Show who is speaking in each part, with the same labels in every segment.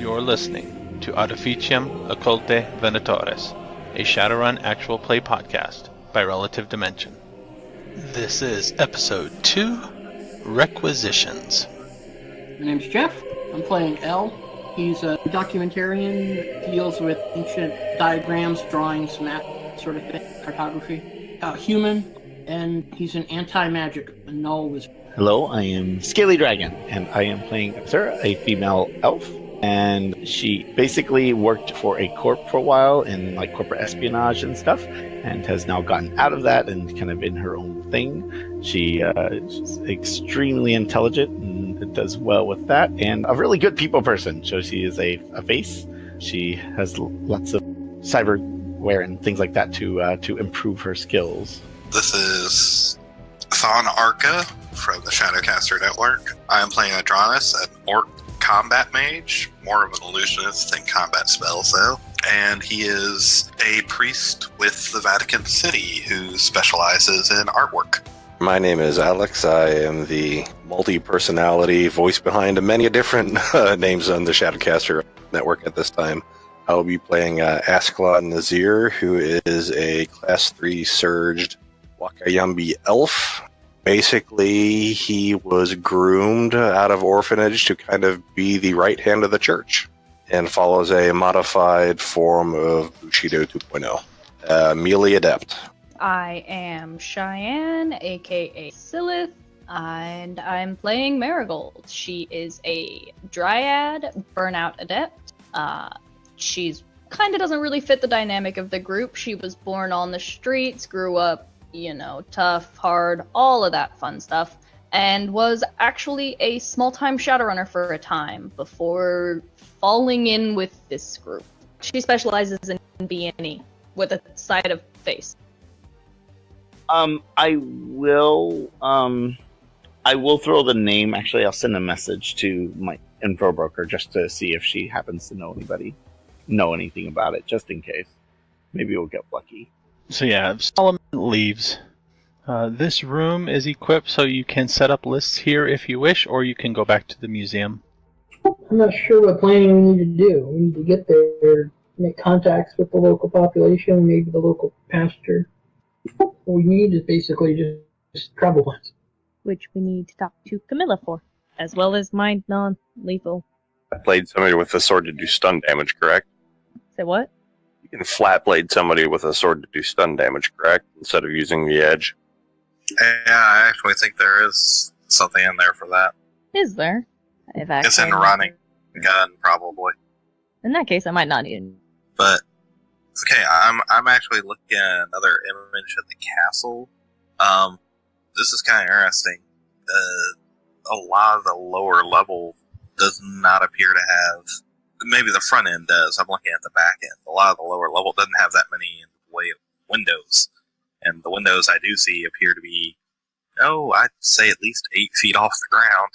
Speaker 1: You're listening to Artificium, Occulte, Venatores, a Shadowrun actual play podcast by Relative Dimension. This is episode 2, Requisitions.
Speaker 2: My name's Jeff. I'm playing L. He's a documentarian, deals with ancient diagrams, drawings, map sort of thing, cartography. Human, and he's an anti-magic, a null wizard.
Speaker 3: Hello, I am Scaly Dragon, and I am playing Sarah, a female elf. And she basically worked for a corp for a while in like corporate espionage and stuff, and has now gotten out of that and kind of in her own thing. She's extremely intelligent and does well with that, and a really good people person. So she is a face. She has lots of cyberware and things like that to improve her skills.
Speaker 4: This is Thon Arca from the Shadowcaster Network. I am playing Adronis, an orc combat mage, more of an illusionist than combat spells though, and he is a priest with the Vatican City who specializes in artwork.
Speaker 5: My name is Alex. I am the multi-personality voice behind many different names on the Shadowcaster Network at this time. I will be playing Ascalon Nazir, who is a Class 3 Surged Wakayambi elf. Basically, he was groomed out of orphanage to kind of be the right hand of the church, and follows a modified form of Bushido 2.0. Melee Adept.
Speaker 6: I am Cheyenne, aka Silith, and I'm playing Marigold. She is a Dryad, Burnout Adept. She's kind of doesn't really fit the dynamic of the group. She was born on the streets, grew up tough, hard, all of that fun stuff, and was actually a small-time Shadowrunner for a time before falling in with this group. She specializes in B&E with a side of face.
Speaker 3: I will throw the name. Actually, I'll send a message to my info broker just to see if she happens to know anything about it, just in case. Maybe we'll get lucky.
Speaker 1: So yeah, Solomon leaves. This room is equipped so you can set up lists here if you wish, or you can go back to the museum.
Speaker 2: I'm not sure what planning we need to do. We need to get there, make contacts with the local population, maybe the local pastor. What we need is basically just travel plans.
Speaker 7: Which we need to talk to Camilla for, as well as my non-lethal.
Speaker 5: I played somebody with a sword to do stun damage, correct?
Speaker 7: Say what?
Speaker 5: You can flat blade somebody with a sword to do stun damage, correct? Instead of using the edge.
Speaker 4: Yeah, I actually think there is something in there for that.
Speaker 7: Is there?
Speaker 4: It's in running gun, probably.
Speaker 7: In that case, I might not need it.
Speaker 4: But okay, I'm actually looking at another image of the castle. This is kind of interesting. A lot of the lower level does not appear to have. Maybe the front end does. I'm looking at the back end. A lot of the lower level doesn't have that many in the way of windows. And the windows I do see appear to be, I'd say at least 8 feet off the ground.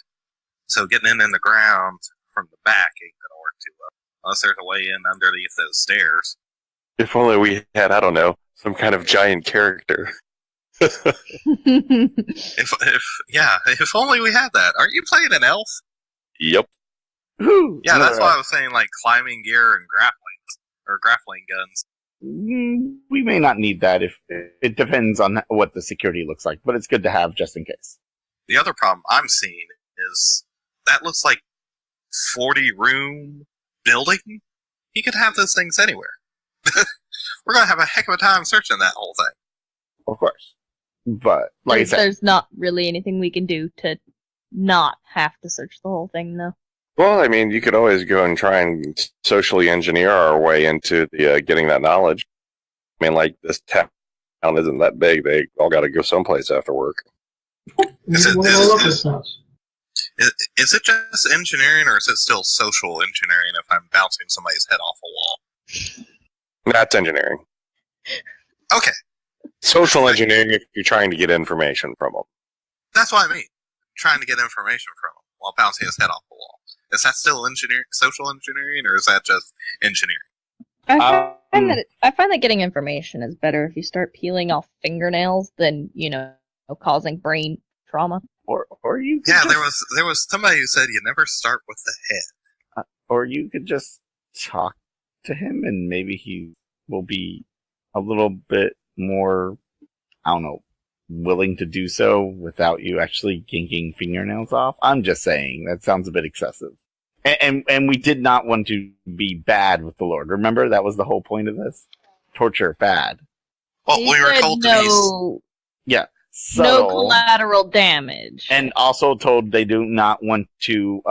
Speaker 4: So getting in the ground from the back ain't going to work too well. Unless there's a way in underneath those stairs.
Speaker 5: If only we had, I don't know, some kind of giant character.
Speaker 4: If only we had that. Aren't you playing an elf?
Speaker 5: Yep.
Speaker 4: Yeah, that's why I was saying, like, climbing gear and grappling guns.
Speaker 3: We may not need that if it depends on what the security looks like, but it's good to have just in case.
Speaker 4: The other problem I'm seeing is that looks like 40-room building. He could have those things anywhere. We're going to have a heck of a time searching that whole thing.
Speaker 3: Of course. But, like I said,
Speaker 7: there's not really anything we can do to not have to search the whole thing, though.
Speaker 5: Well, I mean, you could always go and try and socially engineer our way into the getting that knowledge. I mean, like, this town isn't that big. They all got to go someplace after work.
Speaker 4: Is it just engineering, or is it still social engineering if I'm bouncing somebody's head off a wall?
Speaker 5: That's engineering.
Speaker 4: Okay.
Speaker 5: Social engineering if you're trying to get information from them.
Speaker 4: That's what I mean. Trying to get information from them while bouncing his head off the wall. Is that still social engineering, or is that just engineering?
Speaker 7: I find that getting information is better if you start peeling off fingernails than, causing brain trauma.
Speaker 3: Or you
Speaker 4: Yeah, there was somebody who said you never start with the head.
Speaker 3: or you could just talk to him and maybe he will be a little bit more, I don't know, willing to do so without you actually yanking fingernails off. I'm just saying, that sounds a bit excessive. And we did not want to be bad with the Lord. Remember, that was the whole point of this? Torture, bad.
Speaker 4: Well,
Speaker 7: He
Speaker 4: we were
Speaker 7: said
Speaker 4: told to
Speaker 7: no,
Speaker 3: Yeah.
Speaker 7: no
Speaker 3: Subtle,
Speaker 7: collateral damage.
Speaker 3: and also told they do not want to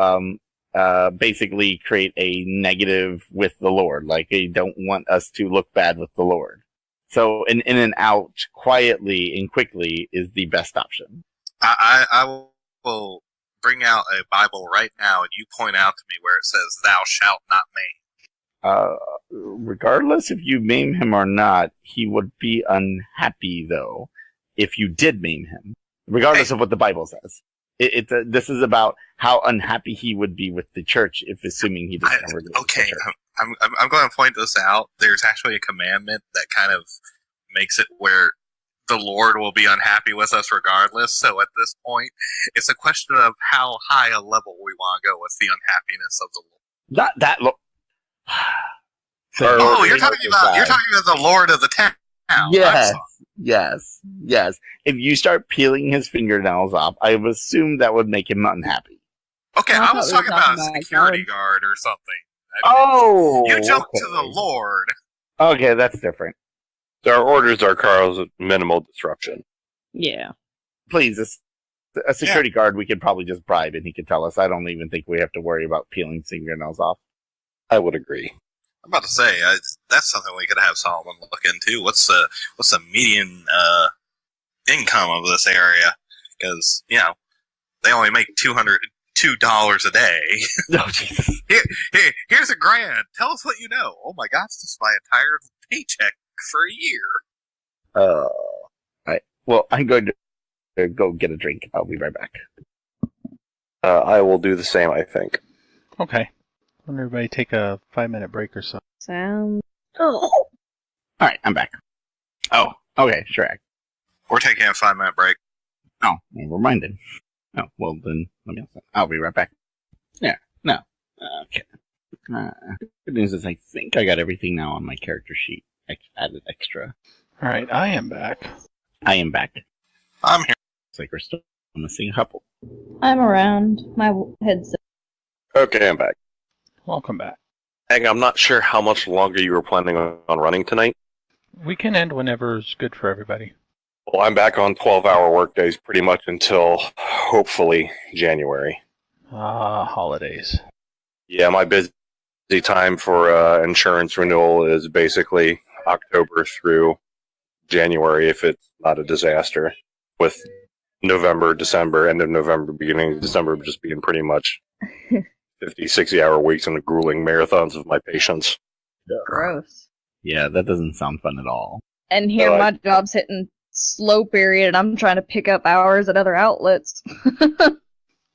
Speaker 3: basically create a negative with the Lord. Like, they don't want us to look bad with the Lord. So an in and out quietly and quickly is the best option.
Speaker 4: I will bring out a Bible right now, and you point out to me where it says, "Thou shalt not maim."
Speaker 3: Regardless if you maim him or not, he would be unhappy, though, if you did maim him. Regardless of what the Bible says. This is about how unhappy he would be with the church if assuming he discovered it.
Speaker 4: Okay, I'm going to point this out. There's actually a commandment that kind of makes it where the Lord will be unhappy with us regardless. So at this point, it's a question of how high a level we want to go with the unhappiness of the Lord.
Speaker 3: Not that
Speaker 4: Oh, you're talking about the Lord of the town.
Speaker 3: Yes. If you start peeling his fingernails off, I would assume that would make him unhappy.
Speaker 4: Okay,
Speaker 7: I
Speaker 4: I
Speaker 7: thought
Speaker 4: was
Speaker 7: we were
Speaker 4: talking about a
Speaker 7: talking about
Speaker 4: security
Speaker 7: guard.
Speaker 4: guard or something.
Speaker 3: Oh!
Speaker 4: You jumped
Speaker 3: okay.
Speaker 4: to the Lord.
Speaker 3: Okay, that's different.
Speaker 5: Our orders are, Carl's, minimal disruption.
Speaker 7: Yeah.
Speaker 3: Please, a security guard we could probably just bribe and he could tell us. I don't even think we have to worry about peeling fingernails off.
Speaker 5: I would agree.
Speaker 4: I'm about to say that's something we could have Solomon look into. What's the median income of this area? Because they only make $202 a day.
Speaker 3: Oh, Jesus.
Speaker 4: Here's $1,000. Tell us what you know. Oh my gosh, this is my entire paycheck for a year.
Speaker 3: Right. Well, I'm going to go get a drink. I'll be right back.
Speaker 5: I will do the same, I think.
Speaker 1: Okay. Why don't everybody take a 5-minute break or so?
Speaker 7: Sounds.
Speaker 3: All right, I'm back. Oh, okay, sure.
Speaker 4: We're taking a 5-minute break.
Speaker 3: Oh, never mind then. Oh, well then, I'll be right back. Yeah, no. Okay. Good news is I think I got everything now on my character sheet. Added extra.
Speaker 1: Alright, I am back.
Speaker 3: I am back.
Speaker 4: I'm here.
Speaker 3: It's like we're still missing a couple.
Speaker 7: I'm around. My headset.
Speaker 5: Okay, I'm back.
Speaker 1: Welcome back.
Speaker 5: Hang on, I'm not sure how much longer you were planning on running tonight.
Speaker 1: We can end whenever is good for everybody.
Speaker 5: Well, I'm back on 12-hour workdays pretty much until, hopefully, January.
Speaker 1: Holidays.
Speaker 5: Yeah, my busy time for insurance renewal is basically October through January if it's not a disaster, with November, December, end of November, beginning of December just being pretty much 50, 60-hour weeks and grueling marathons of my patients.
Speaker 7: Gross.
Speaker 3: Yeah, that doesn't sound fun at all.
Speaker 7: And here my job's hitting slow period and I'm trying to pick up hours at other outlets.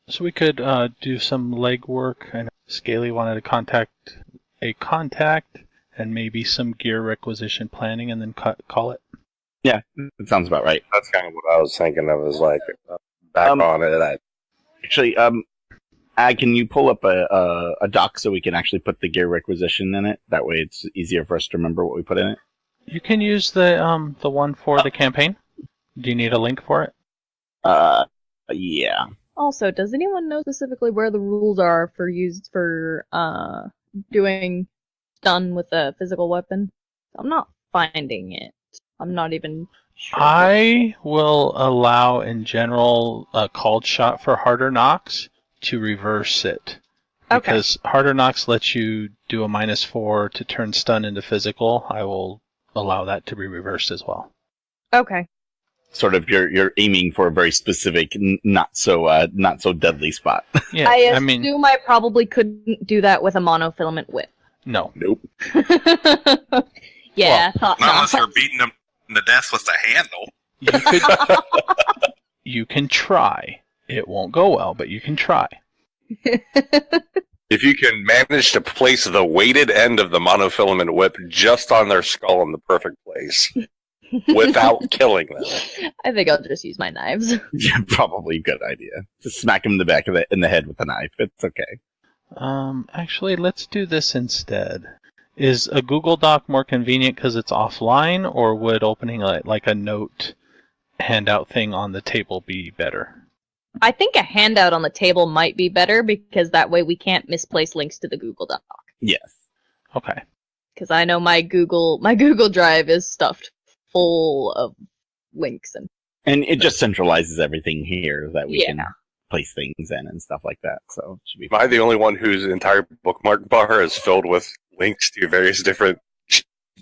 Speaker 1: So we could do some legwork. I know Scaly wanted to contact a contact and maybe some gear requisition planning and then call it.
Speaker 3: Yeah, that sounds about right.
Speaker 5: That's kind of what I was thinking of, is like, back on it.
Speaker 3: Actually, can you pull up a doc so we can actually put the gear requisition in it? That way it's easier for us to remember what we put in it.
Speaker 1: You can use the one for the campaign. Do you need a link for it?
Speaker 3: Yeah.
Speaker 7: Also, does anyone know specifically where the rules are for doing stun with a physical weapon? I'm not finding it. I'm not even sure.
Speaker 1: I will allow, in general, a called shot for harder knocks to reverse it.
Speaker 7: Okay.
Speaker 1: Because harder knocks lets you do a -4 to turn stun into physical. I will allow that to be reversed as well.
Speaker 7: Okay.
Speaker 3: Sort of, you're aiming for a very specific, not so deadly spot.
Speaker 1: Yeah,
Speaker 7: I
Speaker 1: I mean,
Speaker 7: assume I probably couldn't do that with a monofilament whip.
Speaker 1: no.
Speaker 3: Nope.
Speaker 7: Yeah, I thought
Speaker 4: Not
Speaker 7: not.
Speaker 4: unless you're beating them to death with the handle.
Speaker 1: You could. You can try. It won't go well, but you can try.
Speaker 5: If you can manage to place the weighted end of the monofilament whip just on their skull in the perfect place without killing them.
Speaker 7: I think I'll just use my knives.
Speaker 3: Yeah, probably a good idea. Just smack him in the back of in the head with a knife. It's okay.
Speaker 1: Actually, let's do this instead. Is a Google Doc more convenient because it's offline, or would opening like a note handout thing on the table be better?
Speaker 7: I think a handout on the table might be better because that way we can't misplace links to the Google Doc.
Speaker 3: Yes.
Speaker 1: Okay.
Speaker 7: Because I know my Google Drive is stuffed full of links
Speaker 3: And it just centralizes everything here that we
Speaker 7: Yeah.
Speaker 3: can place things in and stuff like that. So it should be
Speaker 5: Am I the only one whose entire bookmark bar is filled with links to various different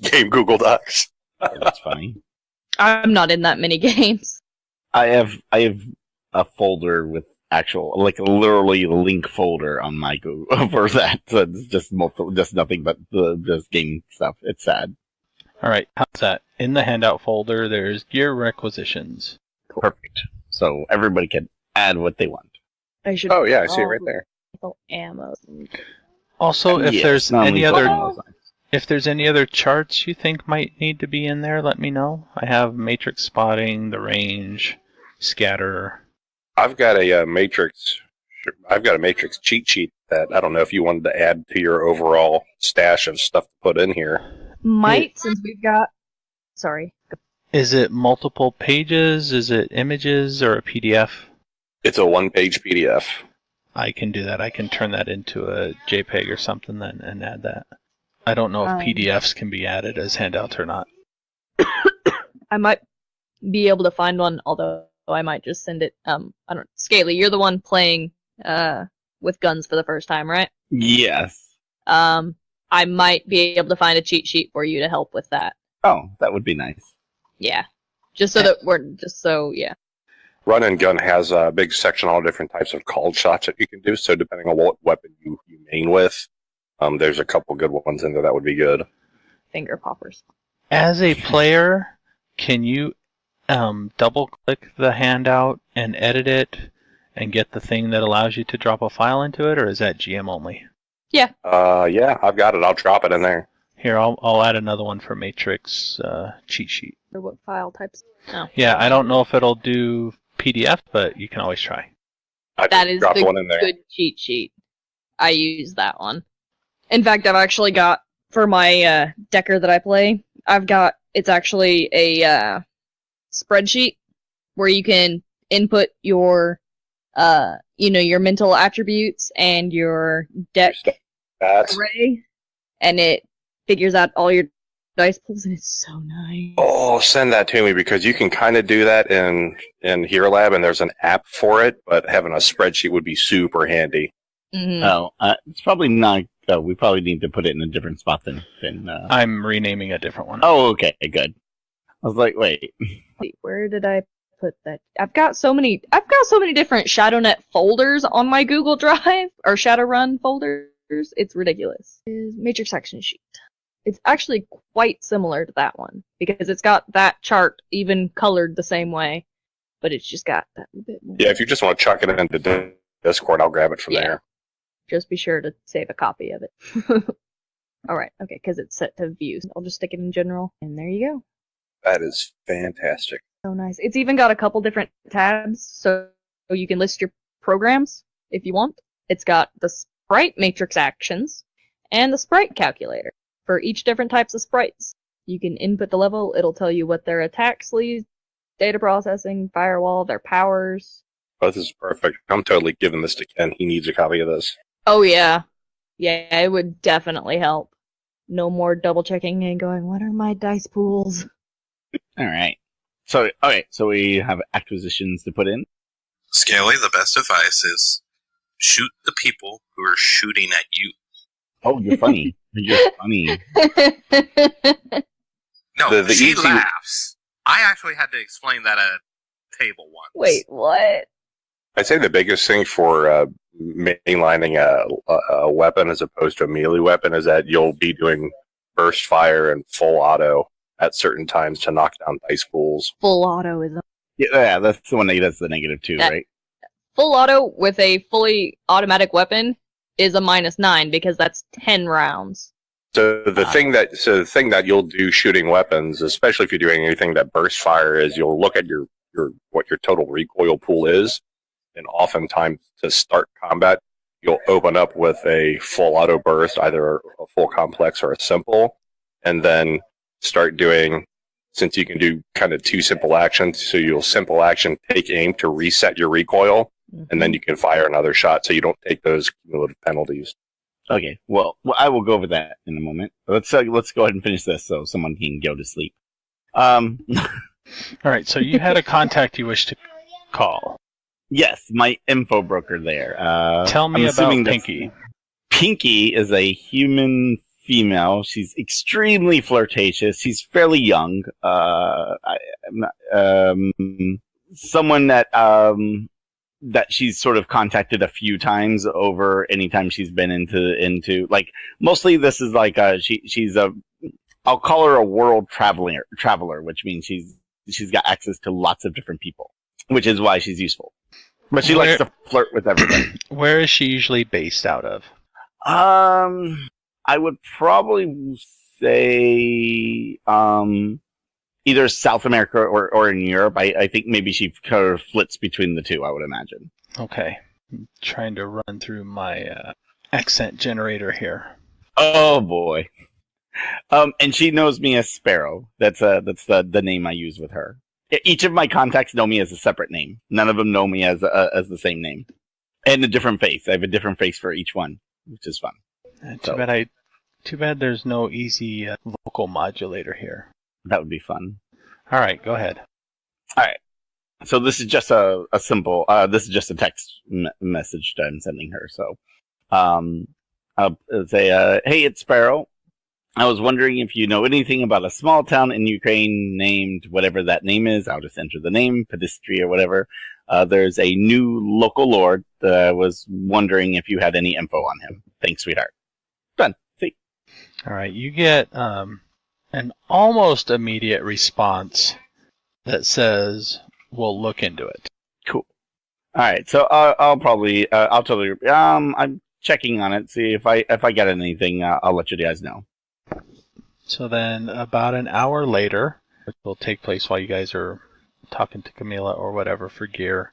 Speaker 5: game Google Docs?
Speaker 3: That's funny.
Speaker 7: I'm not in that many games.
Speaker 3: I have a folder with actual, like literally link folder on my Google for that. So it's just nothing but just game stuff. It's sad.
Speaker 1: All right. How's that? In the handout folder, there's gear requisitions.
Speaker 3: Perfect. So everybody can add what they want.
Speaker 7: I should.
Speaker 5: Oh, yeah, I see it right there.
Speaker 7: Ammo.
Speaker 1: Also, if
Speaker 3: Yes,
Speaker 1: there's
Speaker 3: not
Speaker 1: any
Speaker 3: only
Speaker 1: other
Speaker 3: those lines.
Speaker 1: if there's any other charts you think might need to be in there, let me know. I have matrix spotting, the range, scatter.
Speaker 5: I've got a matrix cheat sheet that I don't know if you wanted to add to your overall stash of stuff to put in here.
Speaker 7: Might, since we've got. Sorry.
Speaker 1: Is it multiple pages? Is it images or a PDF?
Speaker 5: It's a one-page PDF.
Speaker 1: I can do that. I can turn that into a JPEG or something then and add that. I don't know if PDFs can be added as handouts or not.
Speaker 7: I might be able to find one, although I might just send it. I don't. Scaly, you're the one playing with guns for the first time, right?
Speaker 3: Yes.
Speaker 7: I might be able to find a cheat sheet for you to help with that.
Speaker 3: Oh, that would be nice.
Speaker 7: Yeah. Yeah.
Speaker 5: Run and Gun has a big section on all different types of called shots that you can do. So depending on what weapon you main with, there's a couple good ones in there that would be good.
Speaker 7: Finger poppers.
Speaker 1: As a player, can you double-click the handout and edit it and get the thing that allows you to drop a file into it, or is that GM only?
Speaker 7: Yeah.
Speaker 5: Yeah, I've got it. I'll drop it in there.
Speaker 1: Here, I'll add another one for Matrix cheat sheet.
Speaker 7: Or what file types? Oh.
Speaker 1: Yeah, I don't know if it'll do PDF, but you can always try.
Speaker 5: I
Speaker 7: That
Speaker 5: just
Speaker 7: is
Speaker 5: dropped
Speaker 7: the
Speaker 5: one in there.
Speaker 7: good cheat sheet. I use that one. In fact, I've actually got, for my Decker that I play, it's actually a spreadsheet where you can input your, your mental attributes and your deck
Speaker 5: That's
Speaker 7: array, and it figures out all your dice pools, and it's so nice.
Speaker 5: Oh, send that to me because you can kind of do that in Hero Lab, and there's an app for it. But having a spreadsheet would be super handy.
Speaker 7: Mm-hmm.
Speaker 3: Oh, it's probably not. We probably need to put it in a different spot than.
Speaker 1: I'm renaming a different one.
Speaker 3: Oh, okay, good. I was like, wait.
Speaker 7: Where did I put that? I've got so many different ShadowNet folders on my Google Drive or Shadowrun folders. It's ridiculous. Is Matrix Action Sheet. It's actually quite similar to that one because it's got that chart even colored the same way, but it's just got that bit more.
Speaker 5: Yeah, if you just want to chuck it into Discord, I'll grab it from there.
Speaker 7: Just be sure to save a copy of it. All right, okay, because it's set to views. I'll just stick it in general, and there you go.
Speaker 5: That is fantastic.
Speaker 7: So nice. It's even got a couple different tabs, so you can list your programs if you want. It's got the sprite matrix actions and the sprite calculator for each different types of sprites. You can input the level. It'll tell you what their attack sleeves, data processing, firewall, their powers.
Speaker 5: Oh, this is perfect. I'm totally giving this to Ken. He needs a copy of this.
Speaker 7: Oh, yeah. Yeah, it would definitely help. No more double checking and going, what are my dice pools?
Speaker 3: All right. So we have acquisitions to put in.
Speaker 4: Scaly, the best advice is shoot the people who are shooting at you.
Speaker 3: Oh, you're funny. You're funny.
Speaker 4: No,
Speaker 5: The
Speaker 4: she
Speaker 5: easy-
Speaker 4: laughs. I actually had to explain that at a table once.
Speaker 7: Wait, what?
Speaker 5: I'd say the biggest thing for mainlining a weapon as opposed to a melee weapon is that you'll be doing burst fire and full auto at certain times to knock down dice pools.
Speaker 7: Full auto is
Speaker 3: Yeah, that's the one that's the -2,
Speaker 7: That-
Speaker 3: right?
Speaker 7: full auto with a fully automatic weapon is a -9 because that's 10 rounds.
Speaker 5: So the thing that you'll do shooting weapons, especially if you're doing anything that burst fire, is you'll look at your what your total recoil pool is, and oftentimes to start combat, you'll open up with a full auto burst, either a full complex or a simple, and then start doing, since you can do kind of 2 simple actions, so you'll simple action take aim to reset your recoil, and then you can fire another shot so you don't take those cumulative penalties.
Speaker 3: Okay, well, I will go over that in a moment. Let's go ahead and finish this so someone can go to sleep.
Speaker 1: All right, so you had a contact you wish to call.
Speaker 3: Yes, my info broker there.
Speaker 1: Tell me about Pinky.
Speaker 3: Pinky is a human female. She's extremely flirtatious. She's fairly young. Someone that she's sort of contacted a few times over anytime she's been into like, mostly this is like she's I'll call her a world traveler, which means she's got access to lots of different people, which is why she's useful. But she likes to flirt with everybody.
Speaker 1: Where is she usually based out of?
Speaker 3: I would probably say either South America or in Europe. I think maybe she kind of flits between the two, I would imagine.
Speaker 1: Okay. I'm trying to run through my accent generator here.
Speaker 3: Oh, boy. And she knows me as Sparrow. That's the name I use with her. Each of my contacts know me as a separate name. None of them know me as the same name. And a different face. I have a different face for each one, which is fun.
Speaker 1: Too bad there's no easy vocal modulator here.
Speaker 3: That would be fun.
Speaker 1: All right, go ahead.
Speaker 3: All right. So this is just a simple. This is just a text message that I'm sending her. So, I'll say, "Hey, it's Sparrow. I was wondering if you know anything about a small town in Ukraine named whatever that name is. I'll just enter the name, Pedistri or whatever. There's a new local lord. I was wondering if you had any info on him. Thanks, sweetheart." Done. See.
Speaker 1: All right, you get an almost immediate response that says, "We'll look into it."
Speaker 3: Cool. All right, so I'll probably I'll tell you. I'm checking on it. See if I get anything. I'll let you guys know.
Speaker 1: So then, about an hour later, which will take place while you guys are talking to Camila or whatever for gear,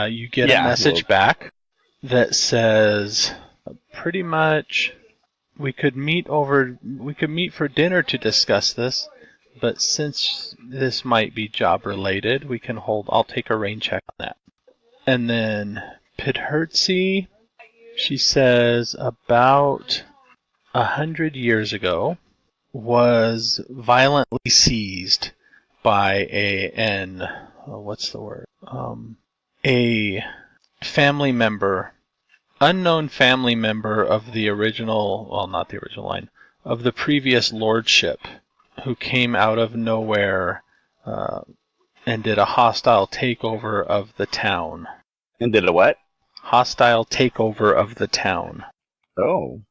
Speaker 1: you get a message back that says, pretty much, we could meet for dinner to discuss this, but since this might be job related, I'll take a rain check on that. And then Pidhertzi, she says, about 100 years ago, was violently seized by a family member, unknown family member of the original, well, not the original line, of the previous lordship, who came out of nowhere and did a hostile takeover of the town.
Speaker 3: And did a what?
Speaker 1: Hostile takeover of the town.
Speaker 3: Oh.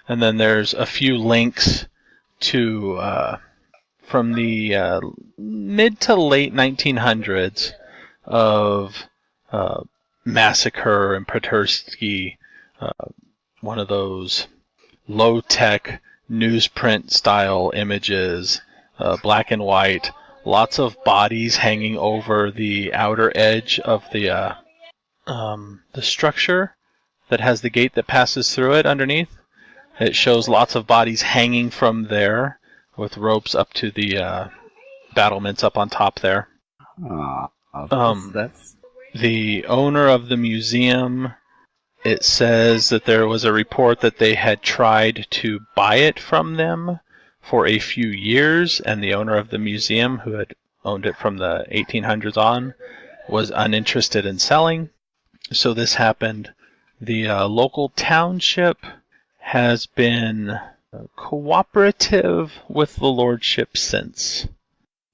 Speaker 1: And then there's a few links to from the mid to late 1900s of Massacre and Pidhertzi, one of those low-tech newsprint style images, black and white, lots of bodies hanging over the outer edge of the structure that has the gate that passes through it underneath. It shows lots of bodies hanging from there with ropes up to the battlements up on top there.
Speaker 3: That's...
Speaker 1: The owner of the museum, it says that there was a report that they had tried to buy it from them for a few years, and the owner of the museum, who had owned it from the 1800s on, was uninterested in selling. So this happened. The local township has been cooperative with the lordship since.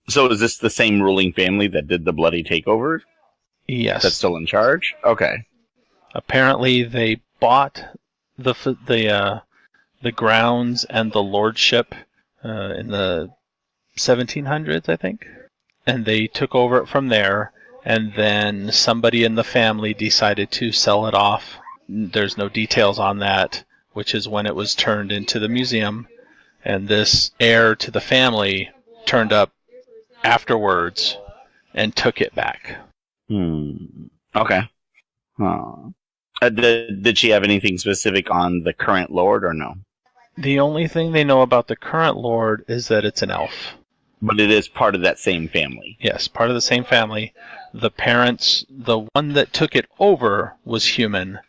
Speaker 3: So is this the same ruling family that did the bloody takeover?
Speaker 1: Yes.
Speaker 3: That's still in charge? Okay.
Speaker 1: Apparently they bought the grounds and the lordship in the 1700s, I think. And they took over it from there, and then somebody in the family decided to sell it off. There's no details on that, which is when it was turned into the museum, and this heir to the family turned up afterwards and took it back.
Speaker 3: Okay. Did she have anything specific on the current lord or no?
Speaker 1: The only thing they know about the current lord is that it's an elf.
Speaker 3: But it is part of that same family.
Speaker 1: Yes, part of the same family. The parents, the one that took it over was human,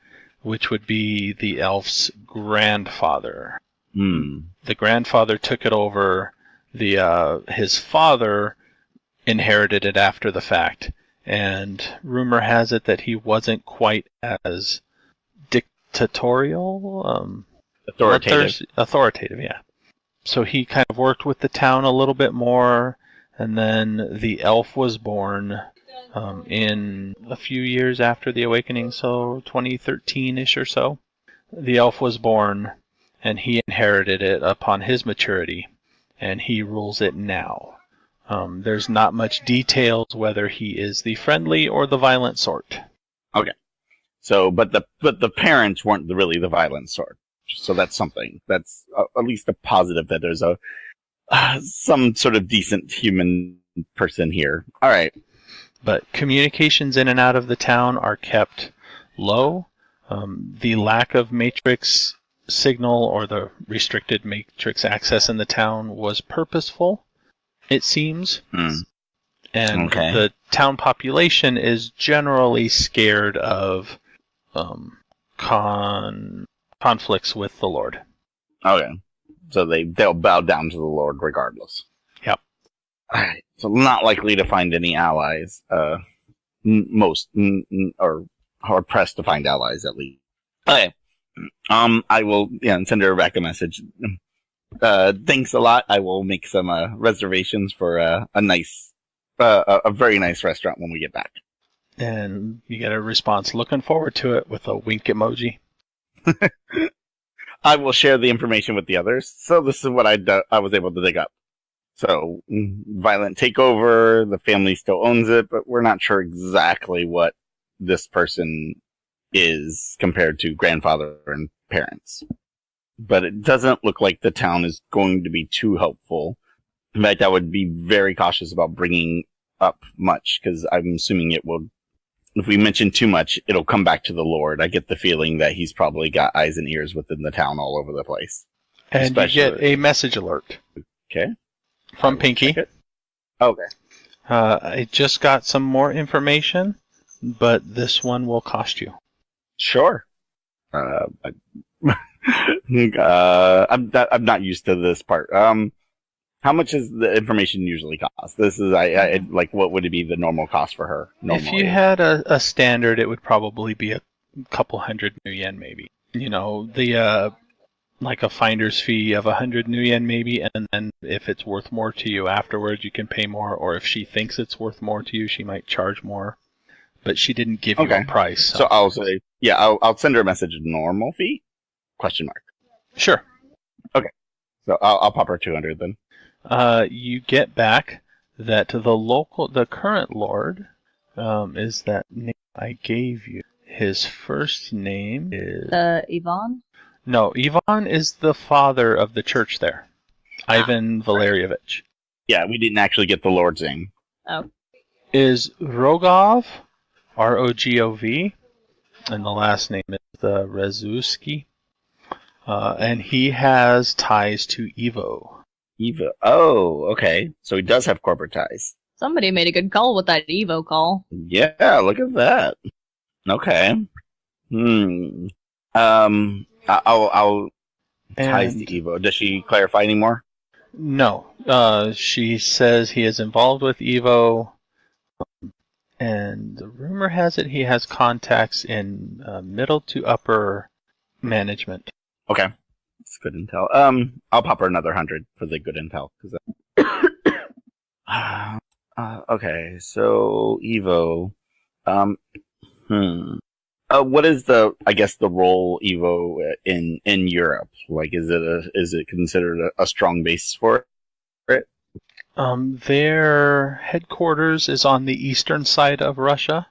Speaker 1: which would be the elf's grandfather. The grandfather took it over. His father inherited it after the fact. And rumor has it that he wasn't quite as dictatorial. Authoritative, yeah. So he kind of worked with the town a little bit more, and then the elf was born in a few years after the awakening, so 2013-ish or so. The elf was born, and he inherited it upon his maturity, and he rules it now. There's not much details whether he is the friendly or the violent sort.
Speaker 3: Okay. So, but the parents weren't really the violent sort. So that's something. That's at least a positive that there's some sort of decent human person here. All right.
Speaker 1: But communications in and out of the town are kept low. The lack of matrix signal or the restricted matrix access in the town was purposeful, it seems. And the town population is generally scared of conflicts with the Lord.
Speaker 3: Okay. So they'll bow down to the Lord regardless.
Speaker 1: Yep.
Speaker 3: Alright. So not likely to find any allies. Or pressed to find allies at least. Okay. I will send her back a message. Thanks a lot. I will make some reservations for a very nice restaurant when we get back.
Speaker 1: And you get a response, looking forward to it, with a wink emoji.
Speaker 3: I will share the information with the others. So this is what I was able to dig up. So, violent takeover, the family still owns it, but we're not sure exactly what this person is compared to grandfather and parents. But it doesn't look like the town is going to be too helpful. In fact, I would be very cautious about bringing up much, because I'm assuming it will, if we mention too much, it'll come back to the Lord. I get the feeling that he's probably got eyes and ears within the town all over the place.
Speaker 1: And you get a message alert.
Speaker 3: Okay.
Speaker 1: From Pinky.
Speaker 3: Okay.
Speaker 1: I just got some more information, but this one will cost you.
Speaker 3: Sure. I'm not used to this part. How much does the information usually cost? This is, like, what would it be the normal cost for her? Normally?
Speaker 1: If you had a standard, it would probably be a couple hundred new yen, maybe. You know, like a finder's fee of 100 new yen, maybe, and then if it's worth more to you afterwards, you can pay more, or if she thinks it's worth more to you, she might charge more. But she didn't give you a price.
Speaker 3: So I'll say, I'll send her a message, normal fee? ?
Speaker 1: Sure.
Speaker 3: Okay. So I'll pop her 200 then.
Speaker 1: You get back that the current lord, is that name I gave you. His first name is...
Speaker 7: Ivan?
Speaker 1: No, Ivan is the father of the church there. Ivan Valerievich.
Speaker 3: Yeah, we didn't actually get the lord's name.
Speaker 7: Oh.
Speaker 1: Is Rogov, R-O-G-O-V, and the last name is Rezuski. And he has ties to Evo.
Speaker 3: Evo. Oh, okay. So he does have corporate ties.
Speaker 7: Somebody made a good call with that Evo call.
Speaker 3: Yeah, look at that. Okay. I'll ties to Evo. Does she clarify anymore?
Speaker 1: No. She says he is involved with Evo, and the rumor has it he has contacts in middle to upper management.
Speaker 3: Okay. That's good intel. I'll pop her another 100 for the good intel. Okay, so Evo. What is the role Evo in Europe? Like, is it considered a strong base for it?
Speaker 1: Their headquarters is on the eastern side of Russia.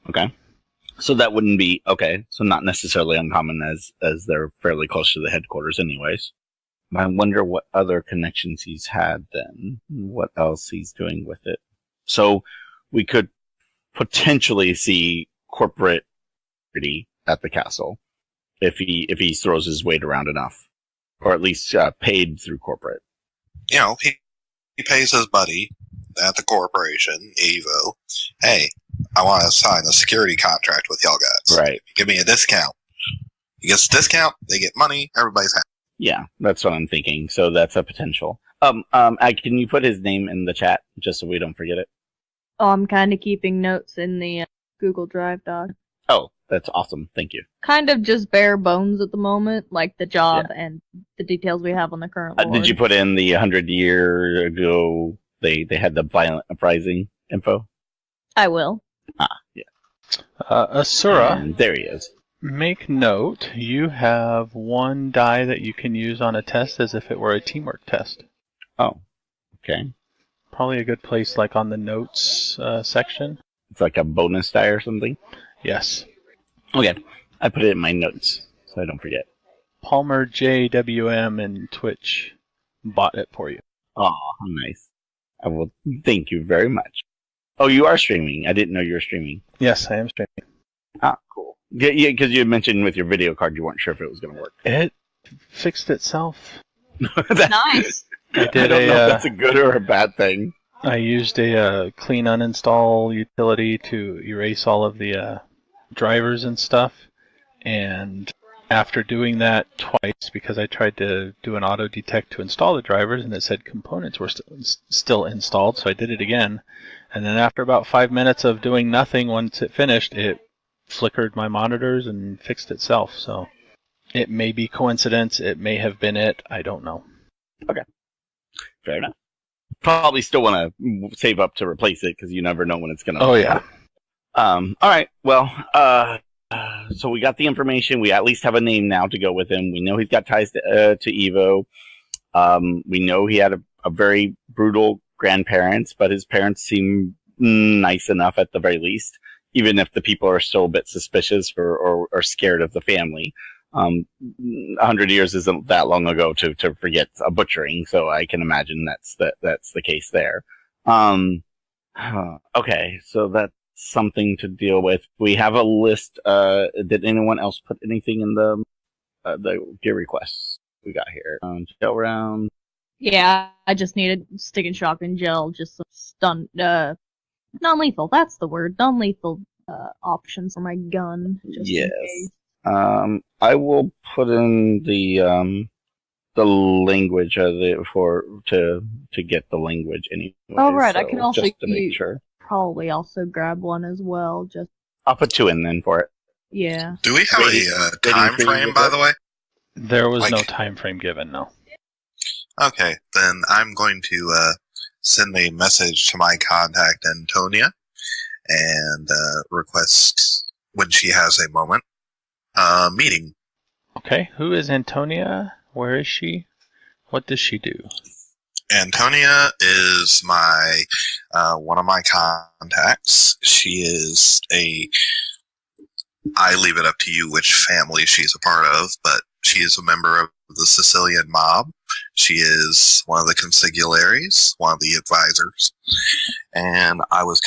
Speaker 3: Okay. So that wouldn't be, so not necessarily uncommon as they're fairly close to the headquarters anyways. I wonder what other connections he's had then. What else he's doing with it. So we could potentially see corporate at the castle if he throws his weight around enough, or at least paid through corporate.
Speaker 4: You know, he pays his buddy at the corporation, Evo. Hey, I want to sign a security contract with y'all guys.
Speaker 3: Right.
Speaker 4: Give me a discount. He gets a discount, they get money, everybody's happy.
Speaker 3: Yeah, that's what I'm thinking. So that's a potential. Can you put his name in the chat just so we don't forget it?
Speaker 7: Oh, I'm kind of keeping notes in the Google Drive doc.
Speaker 3: Oh, that's awesome. Thank you.
Speaker 7: Kind of just bare bones at the moment, like the job and the details we have on the current lord.
Speaker 3: Did you put in the 100-year ago, they had the violent uprising info?
Speaker 7: I will.
Speaker 3: Yeah.
Speaker 1: Asura,
Speaker 3: And there he is.
Speaker 1: make note, you have one die that you can use on a test as if it were a teamwork test.
Speaker 3: Oh, okay.
Speaker 1: Probably a good place like on the notes section.
Speaker 3: It's like a bonus die or something?
Speaker 1: Yes.
Speaker 3: Okay. I put it in my notes so I don't forget.
Speaker 1: Palmer JWM and Twitch bought it for you.
Speaker 3: Oh, nice. I will thank you very much. Oh, you are streaming. I didn't know you were streaming.
Speaker 1: Yes, I am streaming.
Speaker 3: Ah, cool. Yeah, because you mentioned with your video card you weren't sure if it was going to work.
Speaker 1: It fixed itself.
Speaker 7: Nice.
Speaker 1: I
Speaker 3: I
Speaker 1: did
Speaker 3: don't know if that's a good or a bad thing.
Speaker 1: I used a clean uninstall utility to erase all of the drivers and stuff, and after doing that twice, because I tried to do an auto detect to install the drivers and it said components were still installed, so I did it again, and then after about 5 minutes of doing nothing, once it finished, it flickered my monitors and fixed itself. So it may be coincidence, it may have been it, I don't know.
Speaker 3: Okay. Fair enough. Probably still want to save up to replace it because you never know when it's going to.
Speaker 1: Oh yeah.
Speaker 3: All right. Well, so we got the information. We at least have a name now to go with him. We know he's got ties to Evo. We know he had a very brutal grandparents, but his parents seem nice enough at the very least, even if the people are still a bit suspicious or scared of the family. 100 years isn't that long ago to forget a butchering, so I can imagine that's the case there. Okay, so that's something to deal with. We have a list. Did anyone else put anything in the gear requests we got here? Gel round.
Speaker 7: Yeah, I just needed stick and shock and gel, just some stun, non-lethal, that's the word, non-lethal, options for my gun. Just
Speaker 3: Yes.
Speaker 7: in case.
Speaker 3: I will put in the language to get the language anyway.
Speaker 7: Oh, right, I
Speaker 3: so
Speaker 7: can also
Speaker 3: just to make sure.
Speaker 7: probably also grab one as well, just,
Speaker 3: I'll put 2 in then for it.
Speaker 7: yeah.
Speaker 4: Do we have a time frame, by the way?
Speaker 1: There was no
Speaker 4: Like-
Speaker 1: time frame given, no.
Speaker 4: Okay, then I'm going to send a message to my contact, Antonia, and request, when she has a moment, a meeting.
Speaker 1: Okay, who is Antonia? Where is she? What does she do?
Speaker 4: Antonia is my one of my contacts. She is I leave it up to you which family she's a part of, but she is a member of the Sicilian mob. She is one of the consigliaries, one of the advisors, and I was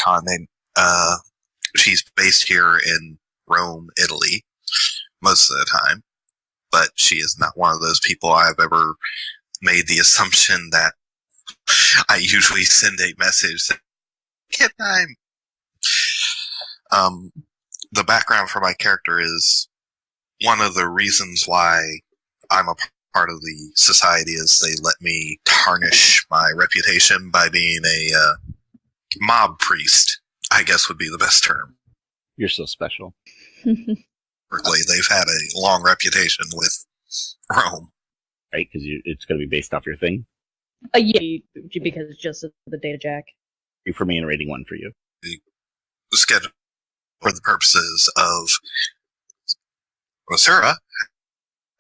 Speaker 4: she's based here in Rome, Italy, most of the time, but she is not one of those people I've ever made the assumption that I usually send a message saying, "Get time." The background for my character is one of the reasons why I'm a part of the society is they let me tarnish my reputation by being a mob priest, I guess would be the best term.
Speaker 3: You're so special.
Speaker 4: They've had a long reputation with Rome.
Speaker 3: Right? Because it's going to be based off your thing.
Speaker 7: Yeah, because it's just the data jack.
Speaker 3: 3 for me and rating 1 for you.
Speaker 4: Schedule for the purposes of Rosura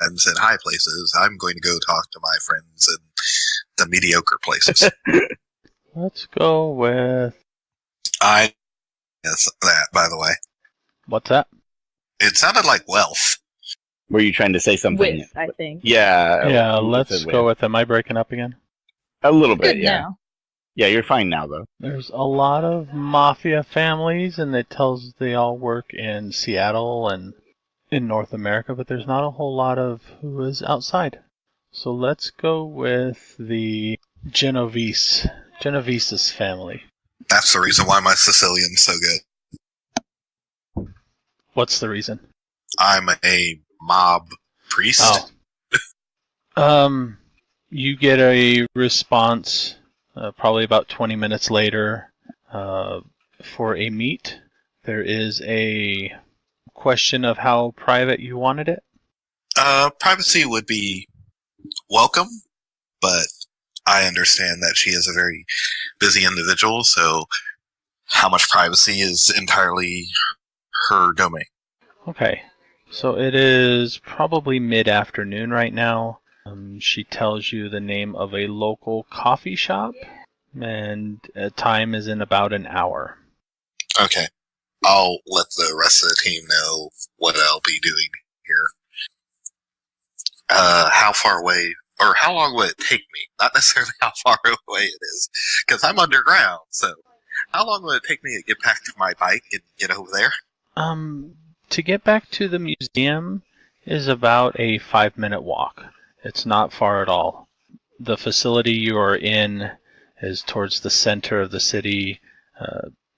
Speaker 4: and said high places. I'm going to go talk to my friends in the mediocre places.
Speaker 1: Let's go with...
Speaker 4: Yes, that, by the way.
Speaker 1: What's that?
Speaker 4: It sounded like wealth.
Speaker 3: Were you trying to say something?
Speaker 7: With, I think.
Speaker 3: Yeah.
Speaker 1: Yeah,
Speaker 3: you
Speaker 1: let's
Speaker 3: said
Speaker 1: go
Speaker 3: with.
Speaker 1: with... Am I breaking up again?
Speaker 3: A little bit,
Speaker 7: Good
Speaker 3: yeah.
Speaker 7: now.
Speaker 3: Yeah, you're fine now, though.
Speaker 1: There's a lot of mafia families, and it tells they all work in Seattle and in North America, but there's not a whole lot of who is outside. So let's go with the Genovese's family.
Speaker 4: That's the reason why my Sicilian's so good.
Speaker 1: What's the reason?
Speaker 4: I'm a mob priest.
Speaker 1: Oh. You get a response probably about 20 minutes later for a meet. There is a question of how private you wanted it.
Speaker 4: Privacy would be welcome, but I understand that she is a very busy individual, so how much privacy is entirely her domain.
Speaker 1: Okay. So it is probably mid-afternoon right now. She tells you the name of a local coffee shop, and time is in about an hour.
Speaker 4: Okay. I'll let the rest of the team know what I'll be doing here. How far away, or how long will it take me? Not necessarily how far away it is, because I'm underground, so how long will it take me to get back to my bike and get over there?
Speaker 1: To get back to the museum is about a 5-minute walk. It's not far at all. The facility you are in is towards the center of the city.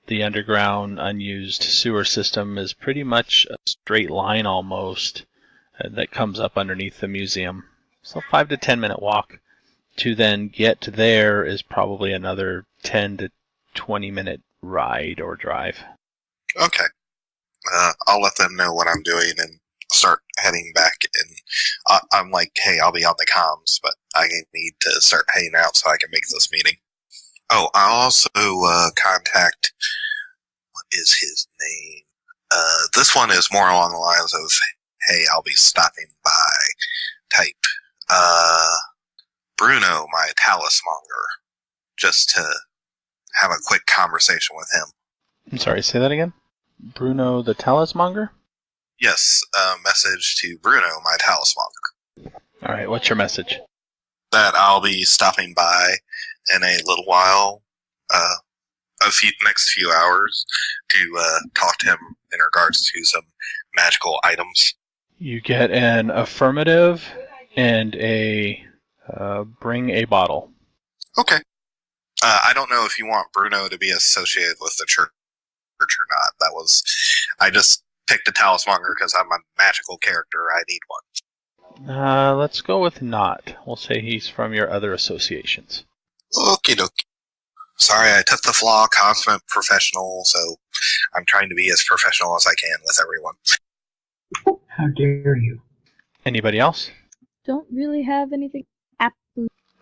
Speaker 1: The underground unused sewer system is pretty much a straight line almost that comes up underneath the museum. So 5 to 10 minute walk. To then get there is probably another 10 to 20 minute ride or drive.
Speaker 4: Okay. I'll let them know what I'm doing and start heading back. And I'm like, hey, I'll be on the comms, but I need to start heading out so I can make this meeting. Oh, I'll also contact, what is his name? This one is more along the lines of, hey, I'll be stopping by type. Bruno, my talismonger, just to have a quick conversation with him.
Speaker 1: I'm sorry, say that again? Bruno the talismonger?
Speaker 4: Yes, message to Bruno, my talismonger.
Speaker 1: Alright, what's your message?
Speaker 4: That I'll be stopping by in a little while, next few hours, to talk to him in regards to some magical items.
Speaker 1: You get an affirmative and a bring a bottle.
Speaker 4: Okay. I don't know if you want Bruno to be associated with the church or not. I just picked a talismonger because I'm a magical character. I need one.
Speaker 1: Let's go with not. We'll say he's from your other associations.
Speaker 4: Okie dokie. Sorry, I took the flaw, consummate professional, so I'm trying to be as professional as I can with everyone.
Speaker 2: How dare you?
Speaker 1: Anybody else?
Speaker 7: Don't really have anything.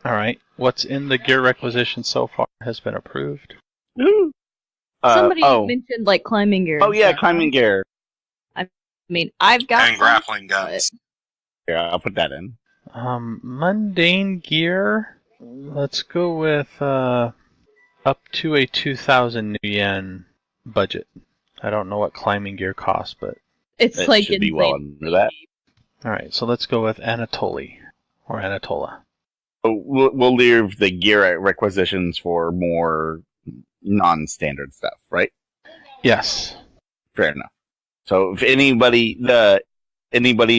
Speaker 1: Alright, what's in the gear requisition so far has been approved.
Speaker 3: Ooh.
Speaker 7: Somebody mentioned like climbing gear.
Speaker 3: Oh yeah, climbing gear.
Speaker 7: I mean, I've got
Speaker 4: and grappling guns.
Speaker 3: Yeah, I'll put that in.
Speaker 1: Mundane gear. Let's go with up to a 2,000 new yen budget. I don't know what climbing gear costs, but
Speaker 7: it's
Speaker 3: it
Speaker 7: like
Speaker 3: should be well under that.
Speaker 1: All right, so let's go with Anatoly or Anatola.
Speaker 3: Oh, we'll leave the gear requisitions for more non-standard stuff, right?
Speaker 1: Yes.
Speaker 3: Fair enough. So if anybody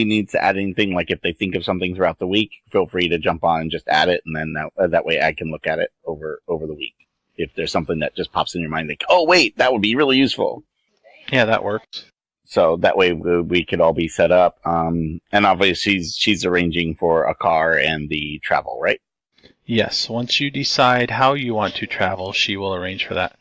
Speaker 3: needs to add anything, like if they think of something throughout the week, feel free to jump on and just add it, and then that way I can look at it over the week. If there's something that just pops in your mind, like, oh wait, that would be really useful.
Speaker 1: Yeah, that works.
Speaker 3: So that way we could all be set up. And obviously she's arranging for a car and the travel, right?
Speaker 1: Yes. Once you decide how you want to travel, she will arrange for that.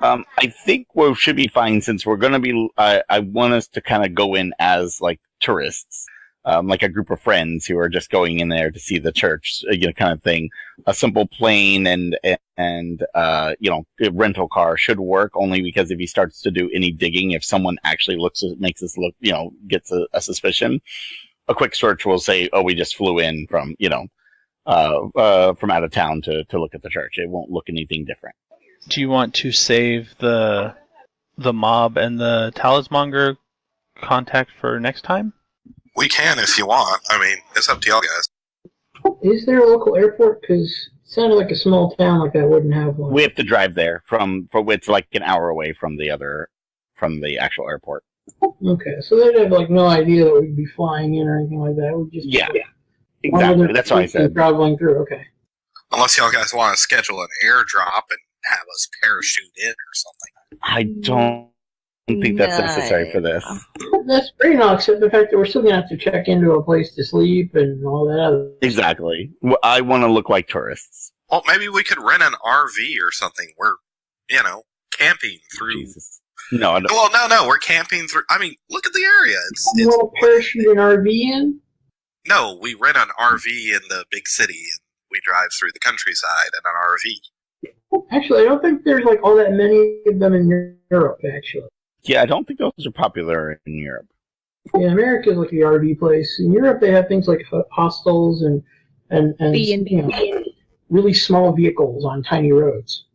Speaker 3: I think we should be fine since we're going to be. I want us to kind of go in as like tourists, like a group of friends who are just going in there to see the church, kind of thing. A simple plane and a rental car should work, only because if he starts to do any digging, if someone actually makes us look, gets a suspicion, a quick search will say, "Oh, we just flew in from from out of town to look at the church." It won't look anything different.
Speaker 1: Do you want to save the mob and the talismonger contact for next time?
Speaker 4: We can if you want. I mean, it's up to y'all guys.
Speaker 2: Is there a local airport? Because it sounded like a small town like that wouldn't have one.
Speaker 3: We have to drive there it's like an hour away from the actual airport.
Speaker 2: Okay, so they'd have like no idea that we'd be flying in or anything like that. It would just
Speaker 3: Yeah,
Speaker 2: be, like,
Speaker 3: exactly. That's what I said.
Speaker 2: Traveling through. Okay.
Speaker 4: Unless y'all guys want to schedule an airdrop and have us parachute in or something.
Speaker 3: I don't think that's necessary for this.
Speaker 2: That's pretty not, except the fact that we're still gonna have to check into a place to sleep and all that other.
Speaker 3: Exactly. I want to look like tourists.
Speaker 4: Well, maybe we could rent an RV or something. We're, camping through.
Speaker 3: Jesus. No, I don't.
Speaker 4: Well, no, we're camping through. I mean, look at the area.
Speaker 2: You want to parachute an RV in?
Speaker 4: No, we rent an RV in the big city and we drive through the countryside in an RV.
Speaker 2: Actually, I don't think there's like all that many of them in Europe. Actually.
Speaker 3: Yeah, I don't think those are popular in Europe.
Speaker 2: Yeah, America's like the RV place. In Europe, they have things like hostels and really small vehicles on tiny roads.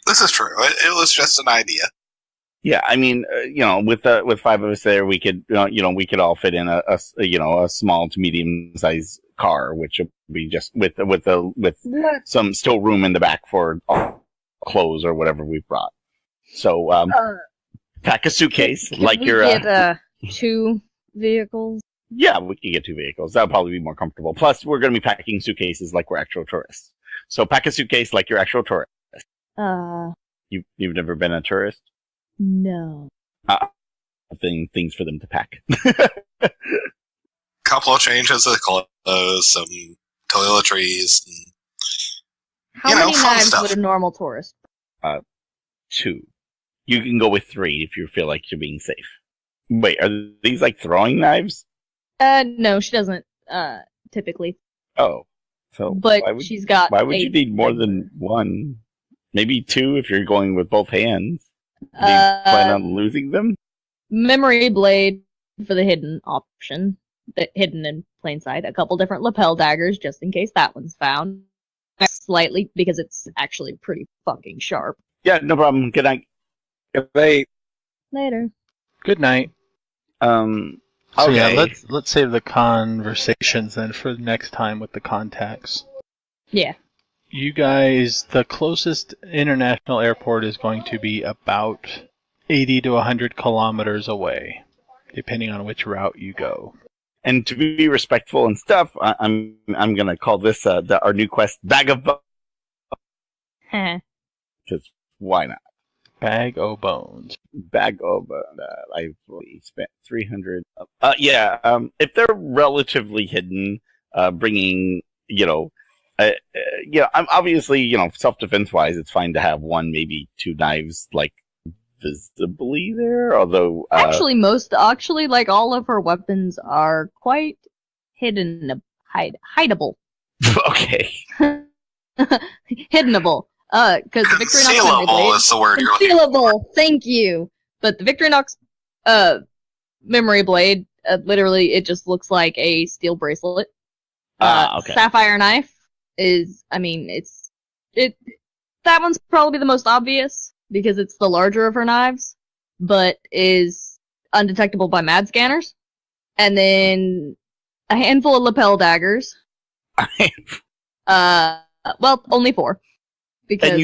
Speaker 4: This is true. It was just an idea.
Speaker 3: Yeah, I mean, with 5 of us there, we could, we could all fit in a small to medium sized car, which would be just with some still room in the back for clothes or whatever we've brought. So, pack a suitcase like you're.
Speaker 7: Get 2 vehicles.
Speaker 3: Yeah, we could get 2 vehicles. That'll probably be more comfortable. Plus, we're going to be packing suitcases like we're actual tourists. So, pack a suitcase like you're actual tourist. You've never been a tourist?
Speaker 7: No.
Speaker 3: Things for them to pack.
Speaker 4: Couple of changes of clothes, some toiletries, and,
Speaker 7: How many
Speaker 4: fun
Speaker 7: knives
Speaker 4: stuff.
Speaker 7: would a normal tourist?
Speaker 3: 2. You can go with 3 if you feel like you're being safe. Wait, are these like throwing knives?
Speaker 7: No, she doesn't, typically.
Speaker 3: Oh. So
Speaker 7: But she's got.
Speaker 3: Why would you need more than 1? Maybe 2 if you're going with both hands. Do you plan on losing them?
Speaker 7: Memory blade for the hidden option. Hidden in plain sight. A couple different lapel daggers just in case that one's found. Slightly, because it's actually pretty fucking sharp.
Speaker 3: Yeah, no problem. Good night.
Speaker 5: Good night.
Speaker 7: Later.
Speaker 1: Good night.
Speaker 3: Okay.
Speaker 1: So yeah, let's save the conversations then for next time with the contacts.
Speaker 7: Yeah.
Speaker 1: You guys, the closest international airport is going to be about 80 to 100 kilometers away, depending on which route you go.
Speaker 3: And to be respectful and stuff, I'm gonna call this our new quest Bag of Bones. Because why not?
Speaker 1: Bag o' Bones.
Speaker 3: Bag of I've spent 300. If they're relatively hidden, bringing I'm obviously self-defense wise, it's fine to have 1, maybe 2 knives like visibly there. Although
Speaker 7: Actually, like all of her weapons are quite hidden, hideable.
Speaker 3: Okay.
Speaker 7: Hiddenable. Because the Victorinox memory blade.
Speaker 4: Concealable is the word you're looking for.
Speaker 7: Concealable. Thank you. But the Victorinox memory blade, literally, it just looks like a steel bracelet.
Speaker 3: Okay.
Speaker 7: Sapphire knife is, that one's probably the most obvious because it's the larger of her knives, but is undetectable by MAD scanners. And then a handful of lapel daggers. Only 4. Because
Speaker 3: And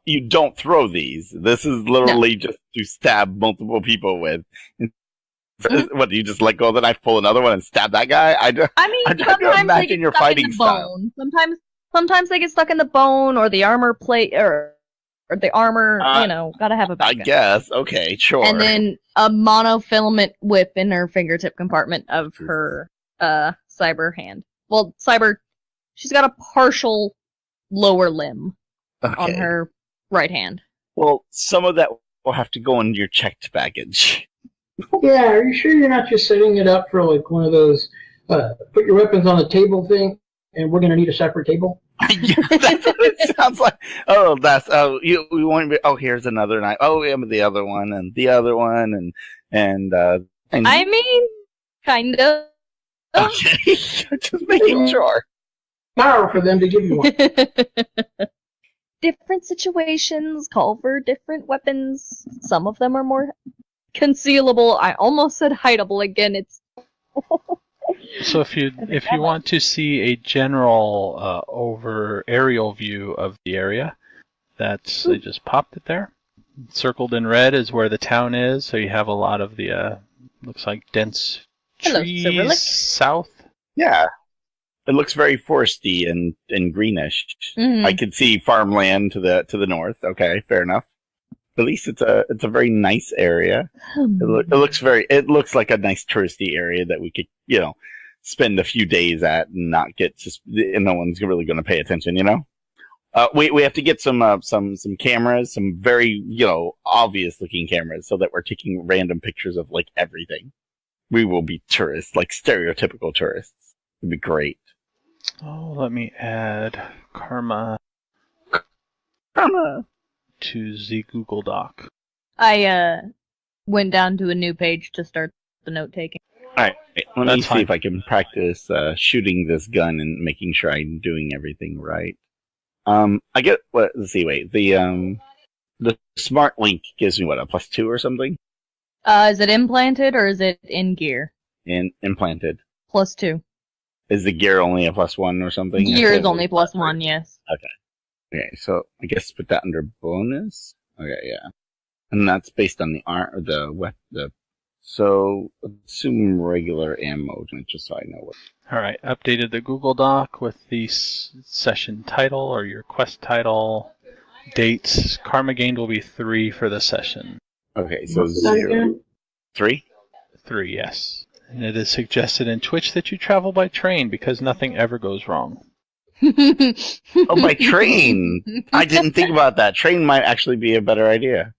Speaker 3: you don't throw these. This is literally just to stab multiple people with. What, do you just let go of the knife, pull another one, and stab that guy? I try to
Speaker 7: sometimes
Speaker 3: imagine
Speaker 7: they get
Speaker 3: your
Speaker 7: stuck
Speaker 3: fighting
Speaker 7: in the
Speaker 3: style.
Speaker 7: bone. Sometimes they get stuck in the bone or the armor plate or the armor. Gotta have a
Speaker 3: I
Speaker 7: backup.
Speaker 3: guess. Okay, sure.
Speaker 7: And then a monofilament whip in her fingertip compartment of her cyber hand. Well, she's got a partial lower limb on her right hand.
Speaker 3: Well, some of that will have to go in your checked baggage.
Speaker 2: Yeah, are you sure you're not just setting it up for like one of those put your weapons on the table thing, and we're going to need a separate table?
Speaker 3: Yeah, that's what it sounds like. We want to be, here's another knife. Oh, yeah, the other one, and the other one, and
Speaker 7: I mean, kind of.
Speaker 3: Okay, just making sure.
Speaker 2: Power for them to give you one.
Speaker 7: Different situations call for different weapons. Some of them are more concealable. I almost said hideable again. It's
Speaker 1: So if you want to see a general over aerial view of the area, I just popped it there. Circled in red is where the town is, so you have a lot of the Looks like dense
Speaker 7: Hello,
Speaker 1: trees
Speaker 7: Cyrillic.
Speaker 1: south.
Speaker 3: Yeah. It looks very foresty and greenish.
Speaker 7: Mhm.
Speaker 3: I could see farmland to the north. Okay, fair enough. At least it's a very nice area. It looks like a nice touristy area that we could, spend a few days at and not get just, and no one's really going to pay attention, We have to get some cameras, some very, obvious looking cameras so that we're taking random pictures of like everything. We will be tourists, like stereotypical tourists. It'd be great.
Speaker 1: Oh, let me add Karma to the Google Doc.
Speaker 7: I went down to a new page to start the note taking.
Speaker 3: Alright, let me
Speaker 1: That's
Speaker 3: see
Speaker 1: fine.
Speaker 3: if I can practice shooting this gun and making sure I'm doing everything right. Let's see, wait. The smart link gives me what, a +2 or something?
Speaker 7: Is it implanted or is it in gear?
Speaker 3: Implanted.
Speaker 7: +2.
Speaker 3: Is the gear only a +1 or something?
Speaker 7: Gear is only +1, yes.
Speaker 3: Okay, so I guess put that under bonus. Okay, yeah, and that's based on the art or the. So assume regular ammo, just so I know what.
Speaker 1: All right, updated the Google Doc with the session title or your quest title, dates. Karma gained will be 3 for the session.
Speaker 3: Okay, so
Speaker 2: What's that
Speaker 3: 0,
Speaker 2: again?
Speaker 3: 3.
Speaker 1: 3, yes. And it is suggested in Twitch that you travel by train because nothing ever goes wrong.
Speaker 3: Oh, by train! I didn't think about that. Train might actually be a better idea.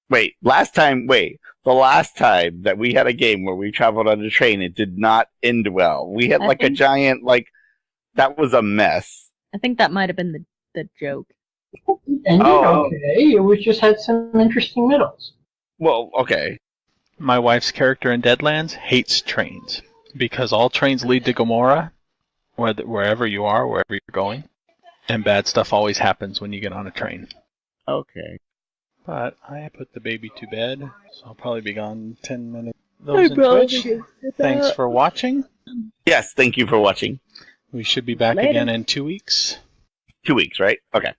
Speaker 3: The last time that we had a game where we traveled on a train, it did not end well. We had a giant, that was a mess.
Speaker 7: I think that might have been the joke.
Speaker 2: Ended okay. It was just had some interesting middles.
Speaker 3: Well, okay.
Speaker 1: My wife's character in Deadlands hates trains because all trains lead to Gomorrah, wherever you are, wherever you're going, and bad stuff always happens when you get on a train.
Speaker 3: Okay.
Speaker 1: But I put the baby to bed, so I'll probably be gone 10 minutes. Those in Twitch, thanks for watching.
Speaker 3: Yes, thank you for watching.
Speaker 1: We should be back
Speaker 7: Later.
Speaker 1: again in 2 weeks.
Speaker 3: 2 weeks, right? Okay.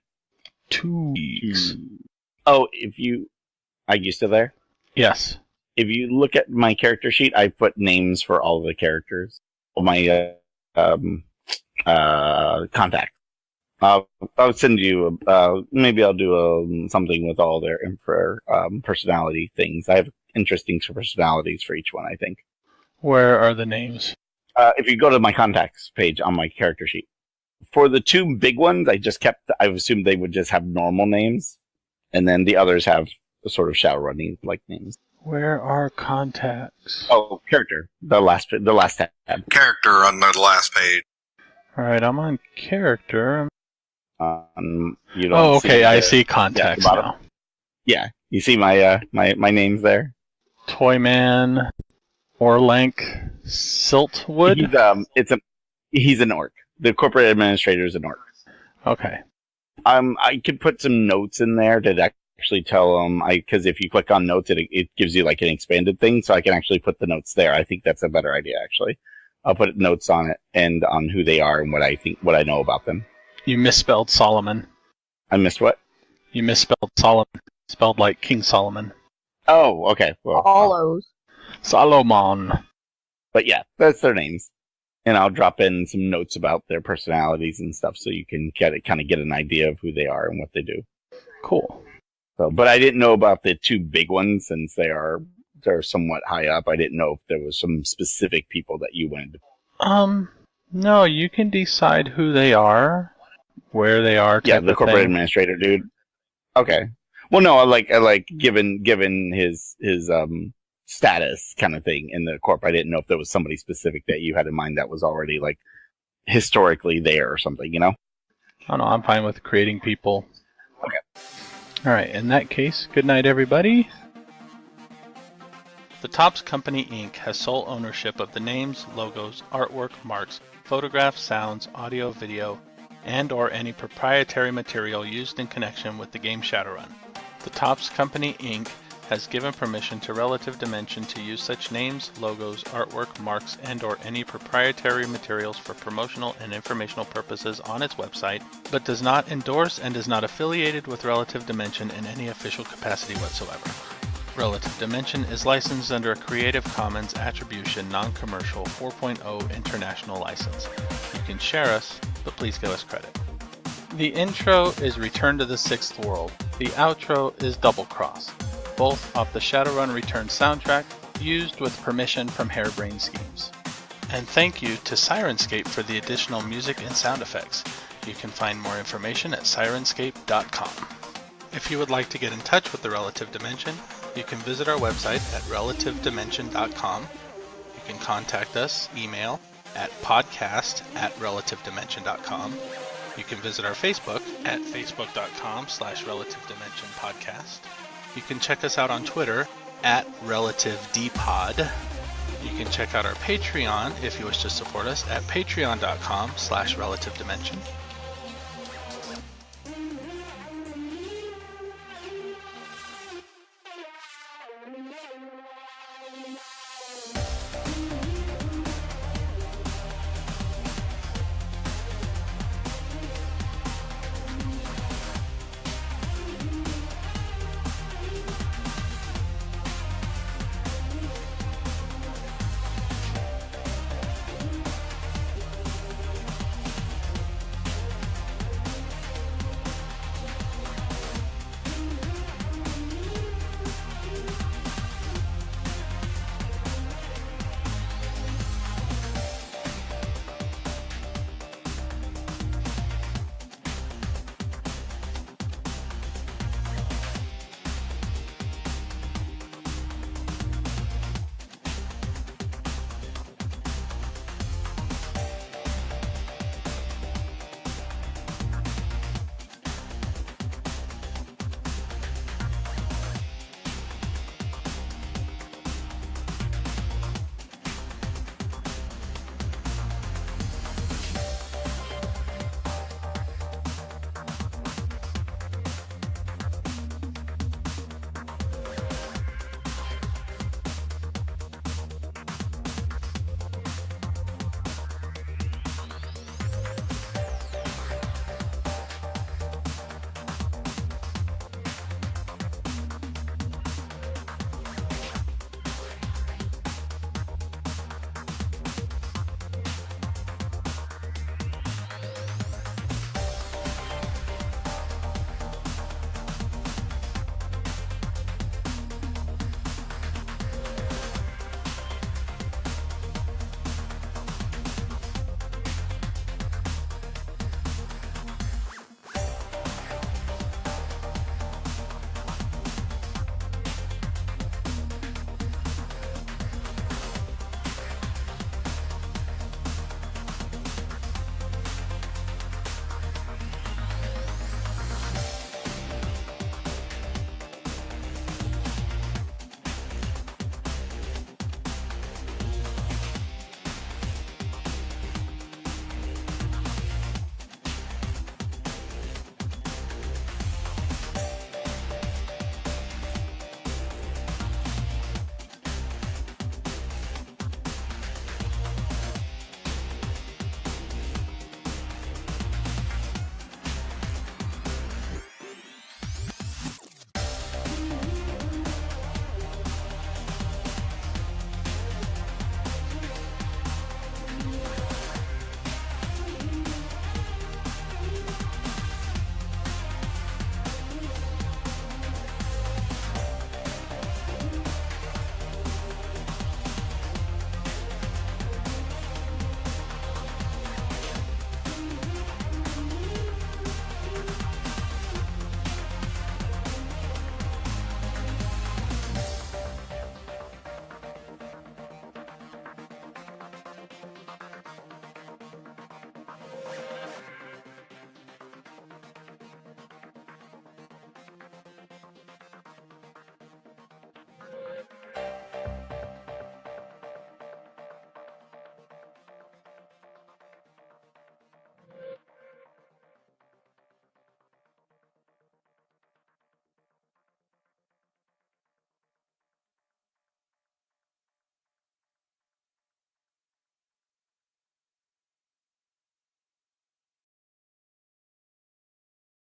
Speaker 1: 2 weeks.
Speaker 3: Oh, are you still there?
Speaker 1: Yes.
Speaker 3: If you look at my character sheet, I put names for all the characters. My contact. I'll send you. Maybe I'll do something with all their personality things. I have interesting personalities for each one, I think.
Speaker 1: Where are the names?
Speaker 3: If you go to my contacts page on my character sheet, for the 2 big ones, I assumed they would just have normal names, and then the others have the sort of Shadowrunning like names.
Speaker 1: Where are contacts?
Speaker 3: Oh, character. The last tab.
Speaker 4: Character on the last page.
Speaker 1: Alright, I'm on character.
Speaker 3: You don't
Speaker 1: Oh, okay, I
Speaker 3: see
Speaker 1: see contacts
Speaker 3: bottom.
Speaker 1: now.
Speaker 3: Yeah, you see my names there.
Speaker 1: Toyman, Orlank, Siltwood.
Speaker 3: He's an orc. The corporate administrator is an orc.
Speaker 1: Okay.
Speaker 3: I could put some notes in there to actually tell them. Because if you click on notes, it gives you like an expanded thing, so I can actually put the notes there. I think that's a better idea, actually. I'll put notes on it and on who they are and what I know about them.
Speaker 1: You misspelled Solomon.
Speaker 3: I missed what?
Speaker 1: You misspelled Solomon. Spelled like King Solomon.
Speaker 3: Oh, okay. Well,
Speaker 7: Hollows.
Speaker 1: Solomon.
Speaker 3: but yeah, that's their names. And I'll drop in some notes about their personalities and stuff so you can get an idea of who they are and what they do.
Speaker 1: Cool.
Speaker 3: So, but I didn't know about the 2 big ones since they're somewhat high up. I didn't know if there was some specific people that you wanted to.
Speaker 1: No, you can decide who they are, where they are.
Speaker 3: Yeah, the corporate administrator dude. Okay. Well, no, I like given his status kind of thing in the corp. I didn't know if there was somebody specific that you had in mind that was already like historically there or something,
Speaker 1: Oh no, I'm fine with creating people.
Speaker 3: Okay.
Speaker 1: Alright, in that case, good night everybody. The Topps Company Inc. has sole ownership of the names, logos, artwork, marks, photographs, sounds, audio, video, and or any proprietary material used in connection with the game Shadowrun. The Topps Company Inc. has given permission to Relative Dimension to use such names, logos, artwork, marks, and or any proprietary materials for promotional and informational purposes on its website, but does not endorse and is not affiliated with Relative Dimension in any official capacity whatsoever. Relative Dimension is licensed under a Creative Commons Attribution Non-Commercial 4.0 International License. You can share us, but please give us credit. The intro is Return to the Sixth World. The outro is Double Cross, both off the Shadowrun Return soundtrack, used with permission from Harebrained Schemes. And thank you to Sirenscape for the additional music and sound effects. You can find more information at sirenscape.com. If you would like to get in touch with the Relative Dimension, you can visit our website at relativedimension.com. You can contact us, email, at podcast@relativedimension.com. You can visit our Facebook at facebook.com/relativedimensionpodcast. You can check us out on Twitter at RelativeDpod. You can check out our Patreon if you wish to support us at patreon.com/relativedimension.